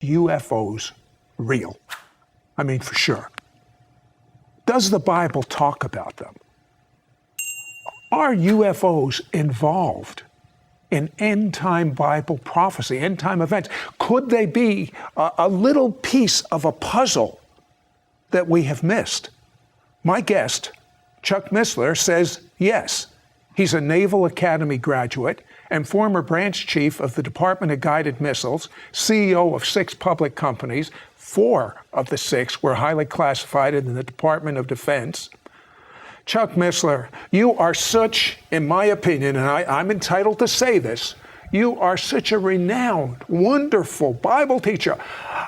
UFOs real? I mean, for sure. Does the Bible talk about them? Are UFOs involved in end-time Bible prophecy, end-time events? Could they be a little piece of a puzzle that we have missed? My guest, Chuck Missler, says yes. He's a Naval Academy graduate and former branch chief of the Department of Guided Missiles, CEO of 6 public companies. 4 of the 6 were highly classified in the Department of Defense. Chuck Missler, you are such, in my opinion, and I'm entitled to say this, you are such a renowned, wonderful Bible teacher.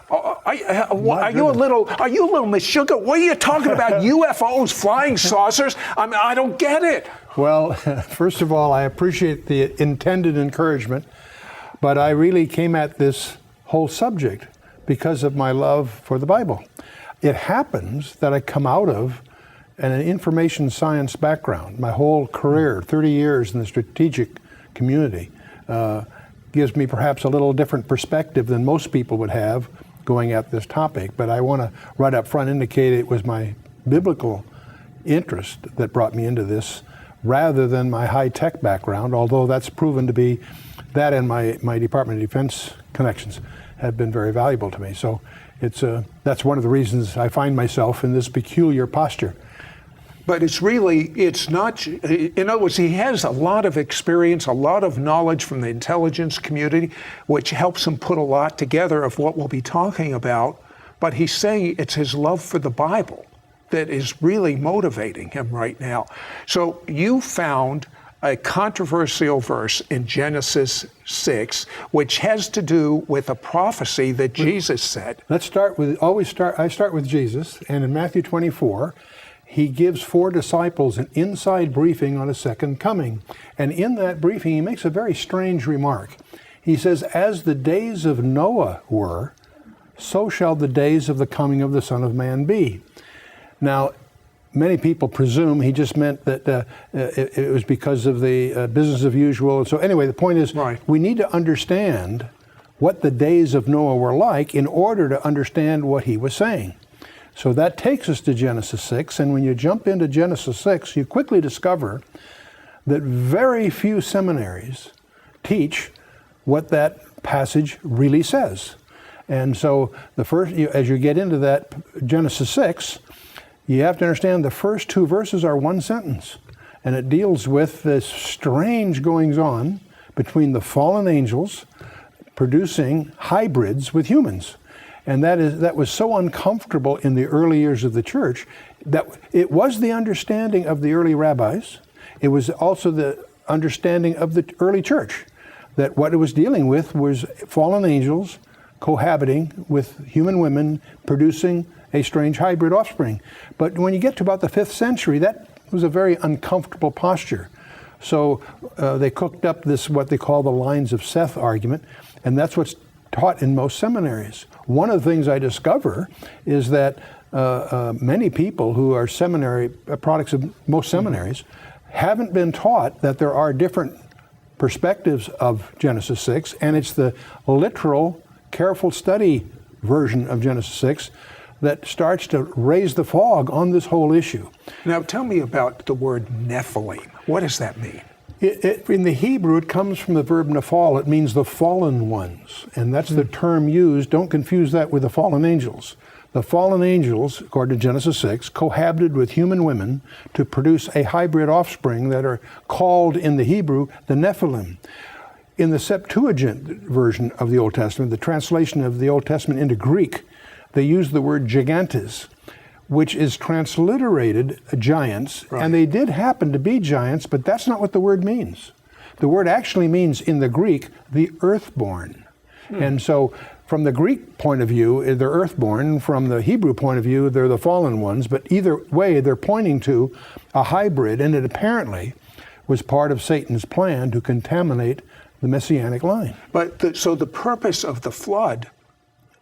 Are you a little Miss Sugar? What are you talking about? UFOs, flying saucers? I mean, I don't get it. Well, first of all, I appreciate the intended encouragement, but I really came at this whole subject because of my love for the Bible. It happens that I come out of an information science background. My whole career, 30 years in the strategic community, gives me perhaps a little different perspective than most people would have going at this topic. But I want to right up front indicate it was my biblical interest that brought me into this rather than my high-tech background, although that's proven to be, that and my Department of Defense connections have been very valuable to me. So that's one of the reasons I find myself in this peculiar posture. But it's not, in other words, he has a lot of experience, a lot of knowledge from the intelligence community, which helps him put a lot together of what we'll be talking about. But he's saying it's his love for the Bible that is really motivating him right now. So you found a controversial verse in Genesis 6, which has to do with a prophecy that Jesus said. I start with Jesus, and in Matthew 24, he gives 4 disciples an inside briefing on a second coming. And in that briefing, he makes a very strange remark. He says, as the days of Noah were, so shall the days of the coming of the Son of Man be. Now, many people presume he just meant that it was because of the business as usual. And so anyway, the point is, right, we need to understand what the days of Noah were like in order to understand what he was saying. So that takes us to Genesis 6, and when you jump into Genesis 6, you quickly discover that very few seminaries teach what that passage really says. And so as you get into that Genesis 6, you have to understand the first 2 verses are one sentence, and it deals with this strange goings-on between the fallen angels producing hybrids with humans. And that was so uncomfortable in the early years of the church that it was the understanding of the early rabbis. It was also the understanding of the early church that what it was dealing with was fallen angels cohabiting with human women, producing a strange hybrid offspring. But when you get to about the 5th century, that was a very uncomfortable posture. So they cooked up this, what they call the lines of Seth argument, and that's what's taught in most seminaries. One of the things I discover is that many people who are seminary products of most seminaries haven't been taught that there are different perspectives of Genesis 6, and it's the literal, careful study version of Genesis 6 that starts to raise the fog on this whole issue. Now tell me about the word Nephilim. What does that mean? In the Hebrew, it comes from the verb nephal. It means the fallen ones, and that's the term used. Don't confuse that with the fallen angels. The fallen angels, according to Genesis 6, cohabited with human women to produce a hybrid offspring that are called in the Hebrew the Nephilim. In the Septuagint version of the Old Testament, the translation of the Old Testament into Greek, they use the word gigantes, which is transliterated giants, right. And they did happen to be giants, but that's not what the word means. The word actually means, in the Greek, the earthborn. And so, from the Greek point of view, they're earthborn. From the Hebrew point of view, they're the fallen ones. But either way, they're pointing to a hybrid, and it apparently was part of Satan's plan to contaminate the Messianic line. But so the purpose of the flood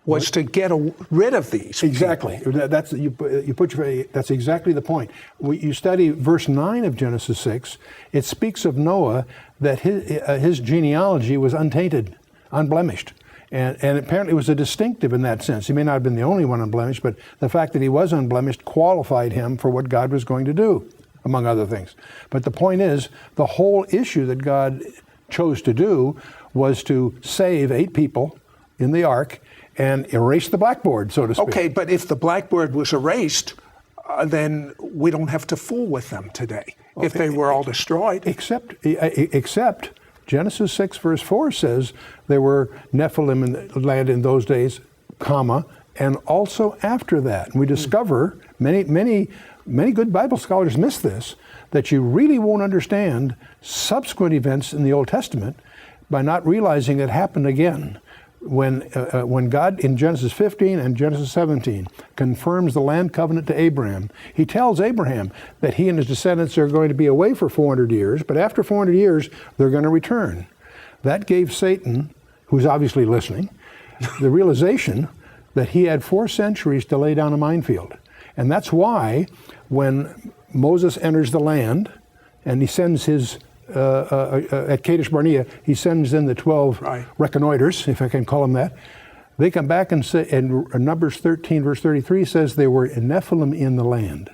was to get rid of these. Exactly. That's that's exactly the point. You study verse 9 of Genesis 6. It speaks of Noah that his genealogy was untainted, unblemished. And apparently it was a distinctive in that sense. He may not have been the only one unblemished, but the fact that he was unblemished qualified him for what God was going to do, among other things. But the point is, the whole issue that God chose to do was to save 8 people in the ark and erase the blackboard, so to speak. Okay, but if the blackboard was erased, then we don't have to fool with them today, if they were all destroyed. Except Genesis 6 verse 4 says there were Nephilim in the land in those days, comma, and also after that. And we discover, many good Bible scholars miss this, that you really won't understand subsequent events in the Old Testament by not realizing it happened again. When God in Genesis 15 and Genesis 17 confirms the land covenant to Abraham, he tells Abraham that he and his descendants are going to be away for 400 years, but after 400 years, they're going to return. That gave Satan, who's obviously listening, the realization that he had 4 centuries to lay down a minefield. And that's why when Moses enters the land and he sends his at Kadesh Barnea, he sends in the 12 reconnoiters, if I can call them that. They come back and say, and Numbers 13, verse 33 says they were Nephilim in the land.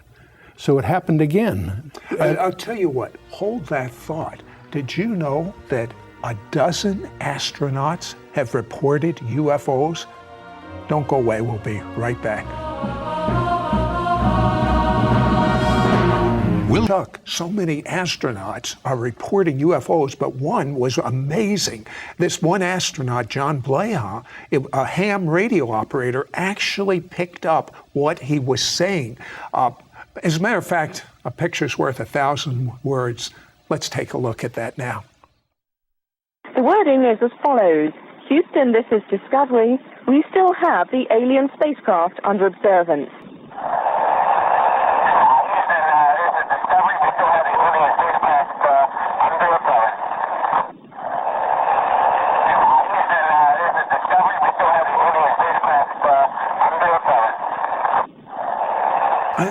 So it happened again. I'll tell you what, hold that thought. Did you know that a dozen astronauts have reported UFOs? Don't go away, we'll be right back. Chuck, so many astronauts are reporting UFOs, but one was amazing. This one astronaut, John Blaha, a ham radio operator, actually picked up what he was saying. As a matter of fact, a picture's worth 1,000 words. Let's take a look at that now. The wording is as follows. Houston, this is Discovery. We still have the alien spacecraft under observance.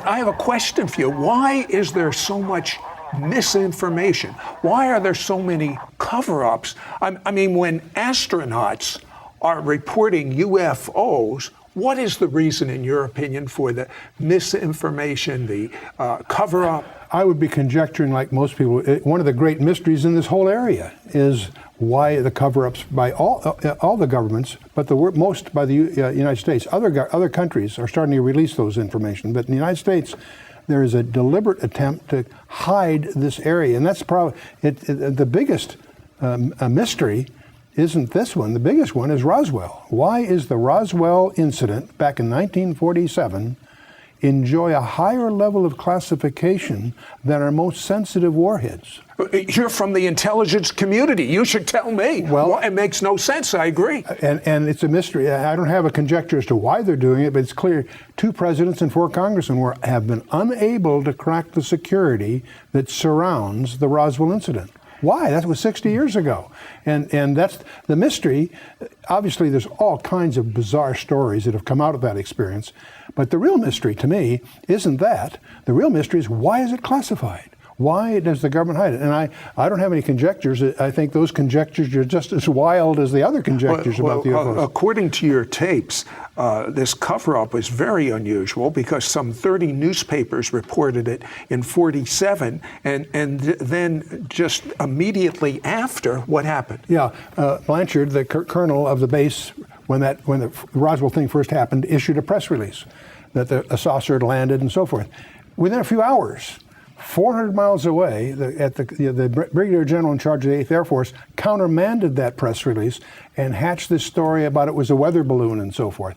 I have a question for you. Why is there so much misinformation? Why are there so many cover-ups? I mean, when astronauts are reporting UFOs, what is the reason, in your opinion, for the misinformation, the cover-up? I would be conjecturing, like most people, one of the great mysteries in this whole area is why the cover-ups by all the governments, but most by the United States. Other countries are starting to release those information, but in the United States, there is a deliberate attempt to hide this area, and that's probably the biggest mystery. Isn't this one? The biggest one is Roswell. Why is the Roswell incident back in 1947 enjoy a higher level of classification than our most sensitive warheads? You're from the intelligence community. You should tell me. Well, it makes no sense. I agree. And it's a mystery. I don't have a conjecture as to why they're doing it, but it's clear 2 presidents and 4 congressmen have been unable to crack the security that surrounds the Roswell incident. Why? That was 60 years ago. And that's the mystery. Obviously, there's all kinds of bizarre stories that have come out of that experience. But the real mystery to me isn't that. The real mystery is, why is it classified? Why does the government hide it? And I don't have any conjectures. I think those conjectures are just as wild as the other conjectures about the UFOs. According to your tapes, this cover-up is very unusual because some 30 newspapers reported it in 47, and then just immediately after, what happened? Yeah, Blanchard, the colonel of the base, when the Roswell thing first happened, issued a press release that a saucer had landed and so forth. Within a few hours, 400 miles away, the Brigadier General in charge of the 8th Air Force countermanded that press release and hatched this story about it was a weather balloon and so forth.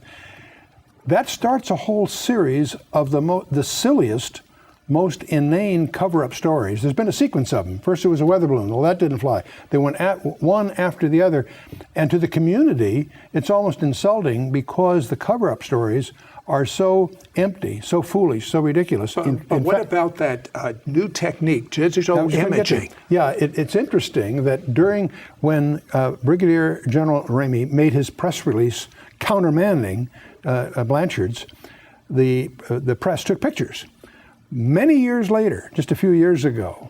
That starts a whole series of the silliest, most inane cover-up stories. There's been a sequence of them. First it was a weather balloon. Well, that didn't fly. They went one after the other. And to the community, it's almost insulting because the cover-up stories are so empty, so foolish, so ridiculous. But what about that new technique, digital imaging? Yeah, it's interesting that when Brigadier General Ramey made his press release countermanding Blanchard's, the press took pictures. Many years later, just a few years ago,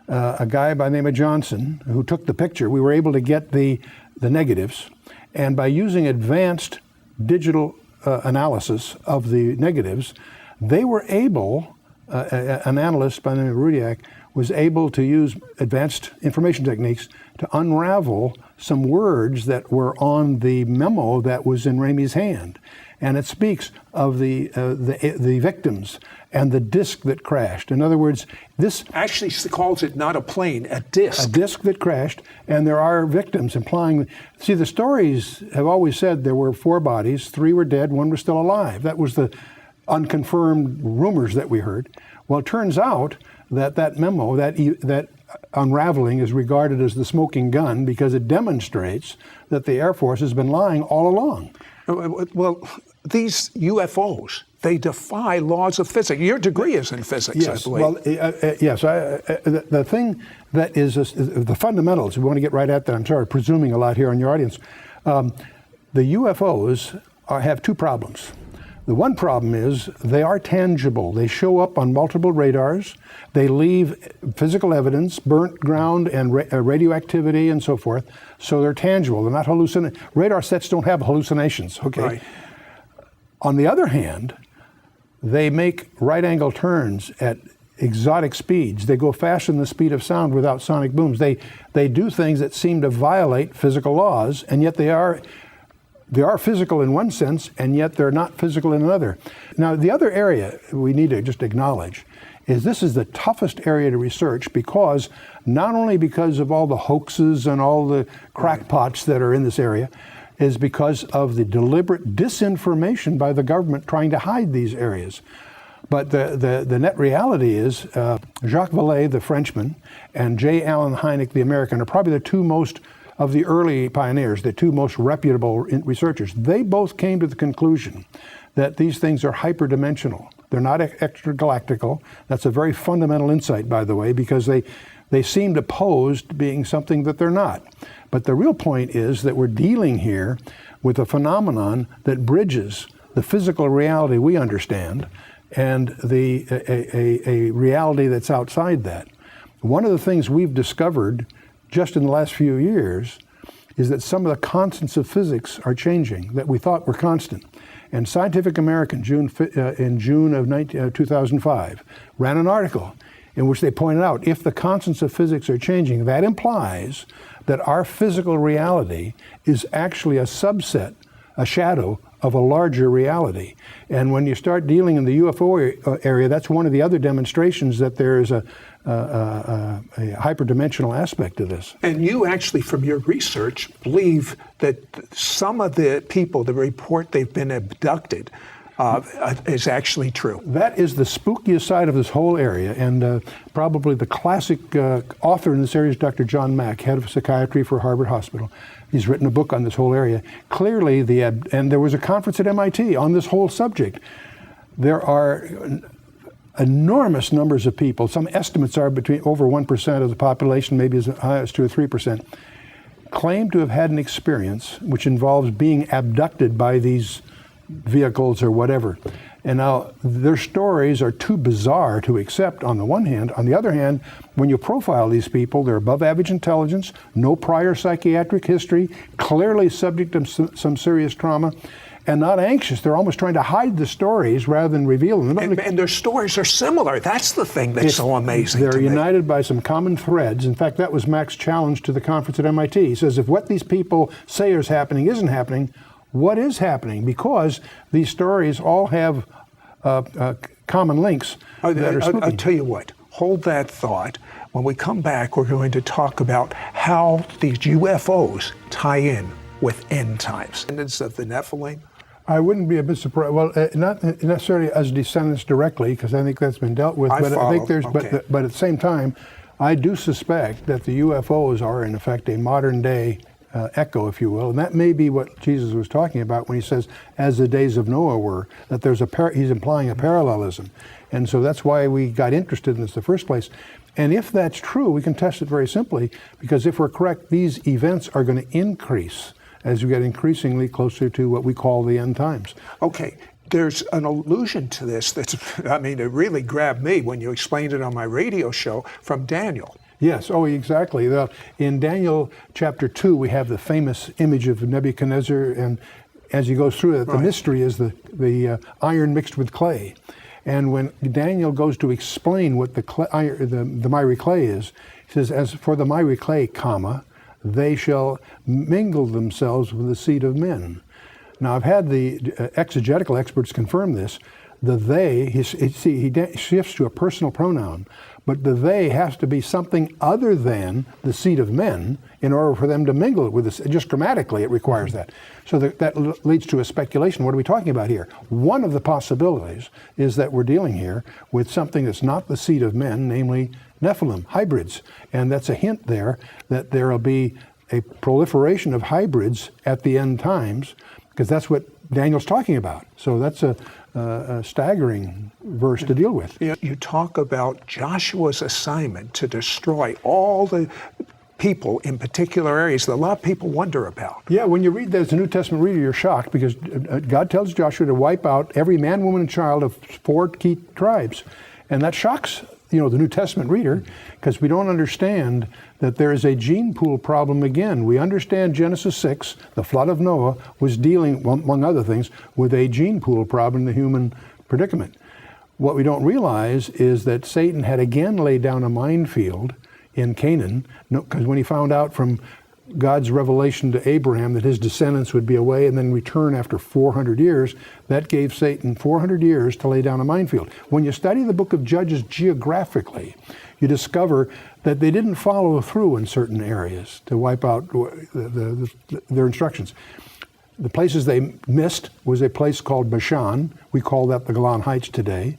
a guy by the name of Johnson who took the picture, we were able to get the negatives, And by using advanced digital analysis of the negatives, they were able, an analyst by the name of Rudiak was able to use advanced information techniques to unravel some words that were on the memo that was in Ramey's hand. And it speaks of the victims and the disc that crashed. In other words, this actually calls it not a plane, a disc. A disc that crashed, and there are victims, implying. See, the stories have always said there were 4 bodies, 3 were dead, 1 was still alive. That was the unconfirmed rumors that we heard. Well, it turns out that memo, that unraveling, is regarded as the smoking gun because it demonstrates that the Air Force has been lying all along. Well, these UFOs, they defy laws of physics. Your degree is in physics, yes, I believe. Well, yes. The thing that is the fundamentals, we want to get right at that. I'm sorry, presuming a lot here on your audience. The UFOs have 2 problems. The one problem is they are tangible. They show up on multiple radars. They leave physical evidence, burnt ground and radioactivity and so forth. So they're tangible. They're not hallucinations. Radar sets don't have hallucinations, okay? Right. On the other hand, they make right-angle turns at exotic speeds. They go faster than the speed of sound without sonic booms. They do things that seem to violate physical laws, and yet they are physical in one sense, and yet they're not physical in another. Now, the other area we need to just acknowledge is this is the toughest area to research, because not only because of all the hoaxes and all the crackpots that are in this area, is because of the deliberate disinformation by the government trying to hide these areas. But the net reality is Jacques Vallée, the Frenchman, and J. Allen Hynek, the American, are probably the 2 most of the early pioneers, the 2 most reputable researchers. They both came to the conclusion that these things are hyperdimensional. They're not extragalactical. That's a very fundamental insight, by the way, because they seem to pose to being something that they're not. But the real point is that we're dealing here with a phenomenon that bridges the physical reality we understand and a reality that's outside that. One of the things we've discovered just in the last few years is that some of the constants of physics are changing that we thought were constant. And Scientific American, in June of 2005, ran an article in which they pointed out if the constants of physics are changing, that implies that our physical reality is actually a subset, a shadow of a larger reality. And when you start dealing in the UFO area, that's one of the other demonstrations that there is a hyperdimensional aspect to this. And you actually, from your research, believe that some of the people that report they've been abducted is actually true. That is the spookiest side of this whole area, and probably the classic author in this area is Dr. John Mack, head of psychiatry for Harvard Hospital. He's written a book on this whole area. Clearly, and there was a conference at MIT on this whole subject. There are enormous numbers of people. Some estimates are between over 1% of the population, maybe as high as 2 or 3%, claim to have had an experience which involves being abducted by these vehicles or whatever. And now their stories are too bizarre to accept on the one hand. On the other hand, when you profile these people, they're above average intelligence, no prior psychiatric history, clearly subject to some serious trauma, and not anxious. They're almost trying to hide the stories rather than reveal them. And their stories are similar. That's the thing that's so amazing. They're united by some common threads. In fact, that was Mack's challenge to the conference at MIT. He says, if what these people say is happening isn't happening, what is happening? Because these stories all have common links that are spooky. I'll tell you what, hold that thought. When we come back, we're going to talk about how these UFOs tie in with end times. Descendants of the Nephilim. I wouldn't be a bit surprised. Well, not necessarily as descendants directly, because I think that's been dealt with. But I think there's, but at the same time, I do suspect that the UFOs are in effect a modern day echo, if you will, and that may be what Jesus was talking about when he says, "As the days of Noah were." That there's he's implying a parallelism, and so that's why we got interested in this in the first place. And if that's true, we can test it very simply, because if we're correct, these events are going to increase as we get increasingly closer to what we call the end times. Okay, there's an allusion to this that's, I mean, it really grabbed me when you explained it on my radio show from Daniel. Yes, oh, exactly. In Daniel chapter 2, we have the famous image of Nebuchadnezzar, and as he goes through it, the mystery is the iron mixed with clay. And when Daniel goes to explain what the miry clay is, he says, as for the miry clay, comma, they shall mingle themselves with the seed of men. Now, I've had the exegetical experts confirm this. The they, he shifts to a personal pronoun, but the they has to be something other than the seed of men in order for them to mingle it with this. Just grammatically, it requires that. So that leads to a speculation. What are we talking about here? One of the possibilities is that we're dealing here with something that's not the seed of men, namely Nephilim, hybrids. And that's a hint there that there will be a proliferation of hybrids at the end times, because that's what Daniel's talking about. So that's a staggering verse to deal with. You talk about Joshua's assignment to destroy all the people in particular areas that a lot of people wonder about. Yeah, when you read that as a New Testament reader, you're shocked, because God tells Joshua to wipe out every man, woman, and child of 4 key tribes. And that shocks the New Testament reader, because we don't understand that there is a gene pool problem again. We understand Genesis 6, the flood of Noah, was dealing, among other things, with a gene pool problem in the human predicament. What we don't realize is that Satan had again laid down a minefield in Canaan, because when he found out from God's revelation to Abraham that his descendants would be away and then return after 400 years, that gave Satan 400 years to lay down a minefield. When you study the book of Judges geographically, you discover that they didn't follow through in certain areas to wipe out their instructions. The places they missed was a place called Bashan. We call that the Golan Heights today.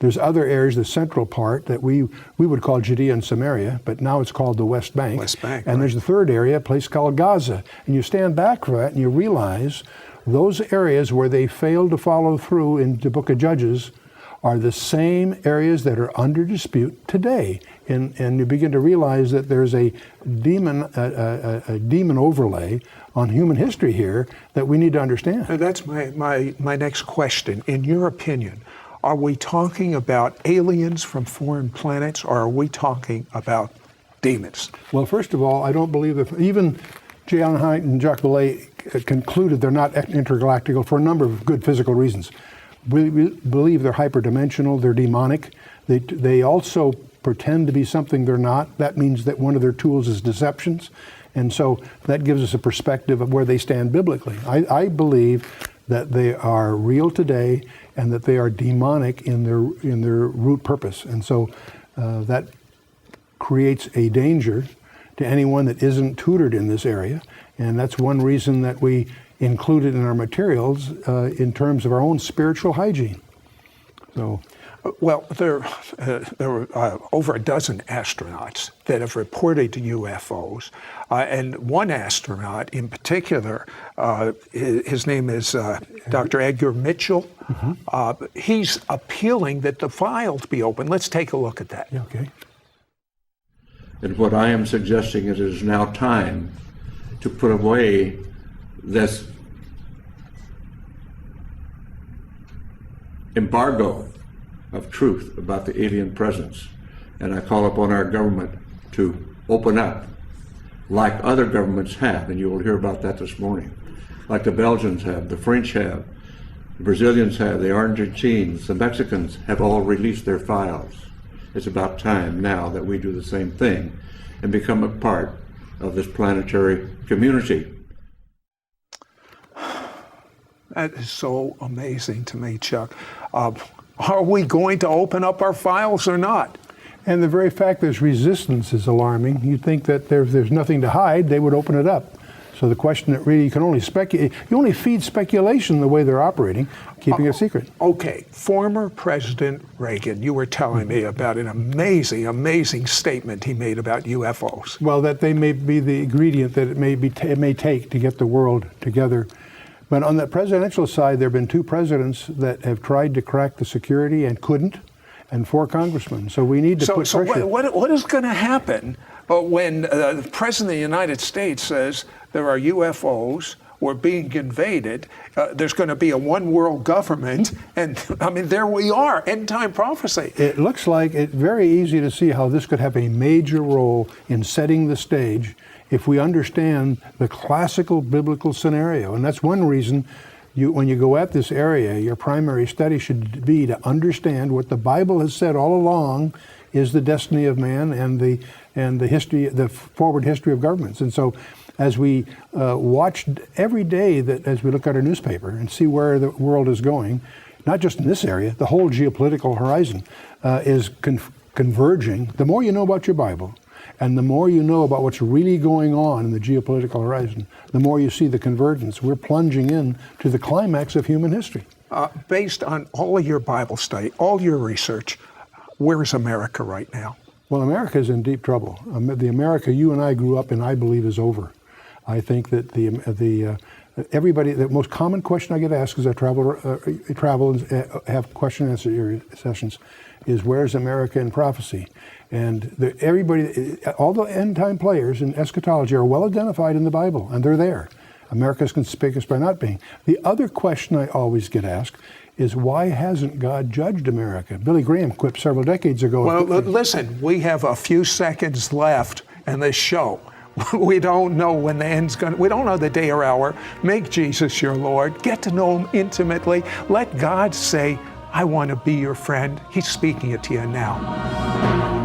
There's other areas, the central part, that we would call Judea and Samaria, but now it's called the West Bank. And there's the third area, a place called Gaza. And you stand back from that and you realize those areas where they failed to follow through in the book of Judges are the same areas that are under dispute today. And you begin to realize that there's a demon overlay on human history here that we need to understand. Now that's my next question. In your opinion, are we talking about aliens from foreign planets, or are we talking about demons? Well, first of all, I don't believe that even J. Allen Hyde and Jacques Vallée concluded they're not intergalactical for a number of good physical reasons. We believe they're hyperdimensional, they're demonic. They also pretend to be something they're not. That means that one of their tools is deceptions. And so that gives us a perspective of where they stand biblically. I believe that they are real today and that they are demonic in their root purpose. And so that creates a danger to anyone that isn't tutored in this area. And that's one reason that we include it in our materials in terms of our own spiritual hygiene. So, well, there were over a dozen astronauts that have reported to UFOs, and one astronaut in particular, his name is Dr. Edgar Mitchell. Mm-hmm. He's appealing that the files be open. Let's take a look at that. Yeah, okay. And what I am suggesting is it is now time to put away this embargo of truth about the alien presence. And I call upon our government to open up like other governments have, and you will hear about that this morning, like the Belgians have, the French have, the Brazilians have, the Argentines, the Mexicans have all released their files. It's about time now that we do the same thing and become a part of this planetary community. That is so amazing to me, Chuck. Are we going to open up our files or not? And the very fact there's resistance is alarming. You'd think that if there's nothing to hide, they would open it up. So the question that really, you can only speculate, you only feed speculation the way they're operating, keeping it secret. Okay, former President Reagan, you were telling me about an amazing statement he made about UFOs. Well, that they may be the ingredient that it may take to get the world together. But on the presidential side, there have been 2 presidents that have tried to crack the security and couldn't, and 4 congressmen. So we need to put pressure. So what is going to happen when the President of the United States says there are UFOs we're being invaded. There's going to be a one world government. And I mean, there we are, end time prophecy. It looks like it's very easy to see how this could have a major role in setting the stage if we understand the classical biblical scenario. And that's one reason when you go at this area, your primary study should be to understand what the Bible has said all along is the destiny of man and the history, the forward history of governments. And so, as we watch every day, that as we look at our newspaper and see where the world is going, not just in this area, the whole geopolitical horizon is converging. The more you know about your Bible, and the more you know about what's really going on in the geopolitical horizon, the more you see the convergence. We're plunging in to the climax of human history. Based on all of your Bible study, all your research, where is America right now? Well, America is in deep trouble. The America you and I grew up in, I believe, is over. I think that the most common question I get asked as I travel and have question and answer sessions is, where's America in prophecy? And all the end time players in eschatology are well identified in the Bible, and they're there. America's conspicuous by not being. The other question I always get asked is, why hasn't God judged America? Billy Graham quipped several decades ago. Well, listen, we have a few seconds left in this show. We don't know when the end's going to, we don't know the day or hour. Make Jesus your Lord. Get to know him intimately. Let God say, I want to be your friend. He's speaking it to you now.